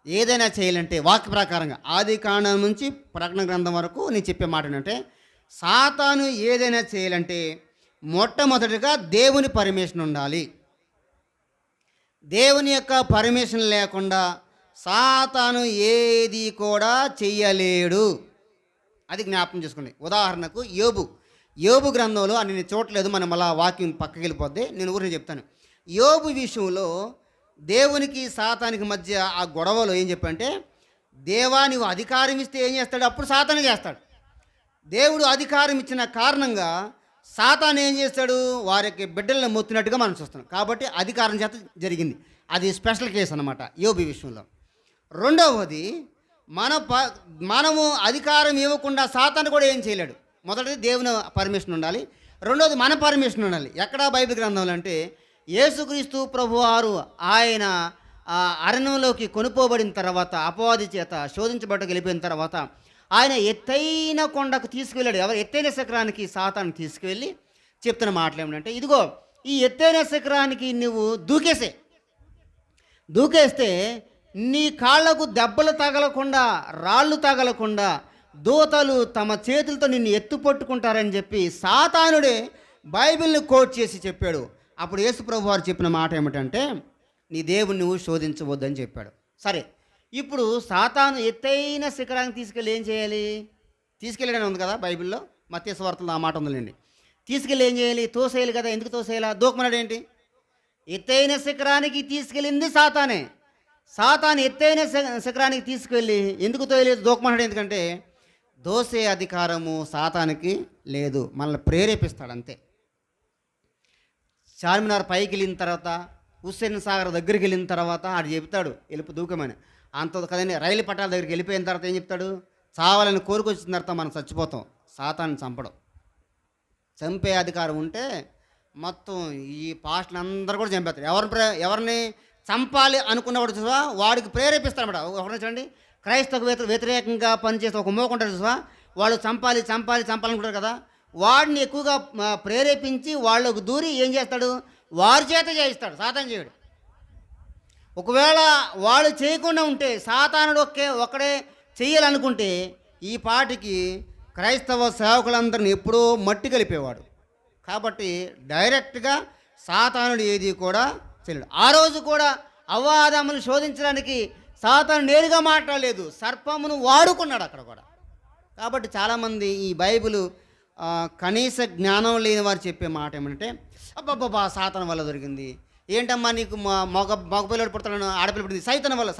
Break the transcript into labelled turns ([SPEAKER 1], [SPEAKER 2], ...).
[SPEAKER 1] ఏదైనా చేయాలంటే వాక్య ప్రకారంగా ఆది కాండం నుంచి ప్రకటన గ్రంథం వరకు నేను చెప్పే మాట ఏంటంటే, సాతాను ఏదైనా చేయాలంటే మొట్టమొదటిగా దేవుని పర్మిషన్ ఉండాలి. దేవుని యొక్క పర్మిషన్ లేకుండా సాతాను ఏది కూడా చెయ్యలేడు. అది జ్ఞాపకం చేసుకోండి. ఉదాహరణకు యోబు గ్రంథంలో అని నేను చూడలేదు, మనం అలా వాక్యం పక్కకి వెళ్ళిపోద్ది, నేను ఊరిని చెప్తాను. యోబు విషయంలో దేవునికి సాతానికి మధ్య ఆ గొడవలో ఏం చెప్పంటే, దేవా నువ్వు అధికారం ఇస్తే ఏం చేస్తాడు, అప్పుడు సాతాను చేస్తాడు. దేవుడు అధికారం ఇచ్చిన కారణంగా సాతాను ఏం చేస్తాడు, వారికి బిడ్డలను మొత్తినట్టుగా మనం చూస్తున్నాం. కాబట్టి అధికారం చేత జరిగింది. అది స్పెషల్ కేసు అన్నమాట యోబు విషయంలో. రెండవది, మనము అధికారం ఇవ్వకుండా సాతాను కూడా ఏం చేయలేడు. మొదటిది దేవుని పర్మిషన్ ఉండాలి, రెండవది మన పర్మిషన్ ఉండాలి. ఎక్కడా బైబిల్ గ్రంథంలో అంటే, యేసుక్రీస్తు ప్రభువారు ఆయన అరణ్యంలోకి కొనుపోబడిన తర్వాత, అపవాది చేత శోధించబడ్డకు వెళ్ళిపోయిన తర్వాత ఆయన ఎత్తైన కొండకు తీసుకువెళ్ళాడు. ఎత్తైన శిఖరానికి సాతాను తీసుకువెళ్ళి చెప్తున్న మాటలు ఏమిటంటే, ఇదిగో ఈ ఎత్తైన శిఖరానికి నువ్వు దూకేస్తే నీ కాళ్లకు దెబ్బలు తగలకుండా, రాళ్ళు తగలకుండా దూతలు తమ చేతులతో నిన్ను ఎత్తు పట్టుకుంటారని చెప్పి సాతానుడే బైబిల్ని కోట్ చేసి చెప్పాడు. అప్పుడు యేసుప్రభు వారు చెప్పిన మాట ఏమిటంటే, నీ దేవుని నువ్వు శోధించవద్దని చెప్పాడు. సరే, ఇప్పుడు సాతాను ఎత్తైన శిఖరానికి తీసుకెళ్ళి ఏం చేయాలి? తీసుకెళ్ళాడని ఉంది కదా బైబిల్లో, మత్తయి సువార్తలో ఆ మాట ఉందండి. తీసుకెళ్ళి ఏం చేయాలి? తోసేయాలి కదా. ఎందుకు తోసేయాలా? దూకమన్నాడు ఏంటి? ఎత్తైన శిఖరానికి తీసుకెళ్ళింది సాతానే. సాతాను ఎత్తైన శిఖరానికి తీసుకెళ్ళి ఎందుకు తోయలేదు, దూకమన్నాడు. ఎందుకంటే దోసే అధికారము సాతానికి లేదు, మనల్ని ప్రేరేపిస్తాడు అంతే. చార్మినార్ పైకి వెళ్ళిన తర్వాత, హుస్సేన్ సాగర్ దగ్గరికి వెళ్ళిన తర్వాత ఆడు చెప్తాడు వెళ్ళిపో దూకమని. అంత కదండి, రైలు పట్టాల దగ్గరికి వెళ్ళిపోయిన తర్వాత ఏం చెప్తాడు? చావాలని కోరుకొచ్చిన తర్వాత మనం చచ్చిపోతాం. సాతాన్ని చంపడం, చంపే అధికారం ఉంటే మొత్తం ఈ పాస్టర్లు అందరూ కూడా చంపేస్తారు. ఎవరిని చంపాలి అనుకున్నవాడు చూసా వాడికి ప్రేరేపిస్తారన్నమాట. ఎవరిని చూడండి, క్రైస్తవ వ్యతిరేకంగా పనిచేస్తే ఒక మోకుంటారు చూసా, వాళ్ళు చంపాలనుకుంటారు కదా, వాడిని ఎక్కువగా ప్రేరేపించి వాళ్ళకు దూరి ఏం చేస్తాడు, వారి చేత చేయిస్తాడు. సాతాను చేయడు. ఒకవేళ వాళ్ళు చేయకుండా ఉంటే, సాతానుడు ఒక్కడే చెయ్యాలనుకుంటే ఈ పాటికి క్రైస్తవ సేవకులందరినీ ఎప్పుడో మట్టి కలిపేవాడు. కాబట్టి డైరెక్ట్గా సాతానుడు ఏది కూడా చేయలేడు. ఆ రోజు కూడా అవ్వాదమును శోధించడానికి సాతాను నేరుగా మాట్లాడలేదు, సర్పమును వాడుకున్నాడు అక్కడ కూడా. కాబట్టి చాలామంది ఈ బైబిల్ కనీస జ్ఞానం లేని వారు చెప్పే మాట ఏమంటే, అబ్బబ్బా సాతాను వల్ల దొరికింది, ఏంటమ్మా నీకు మగ పిల్లడు పుడతాడు, ఆడపిల్ల పుట్టింది సైతాను వల్ల.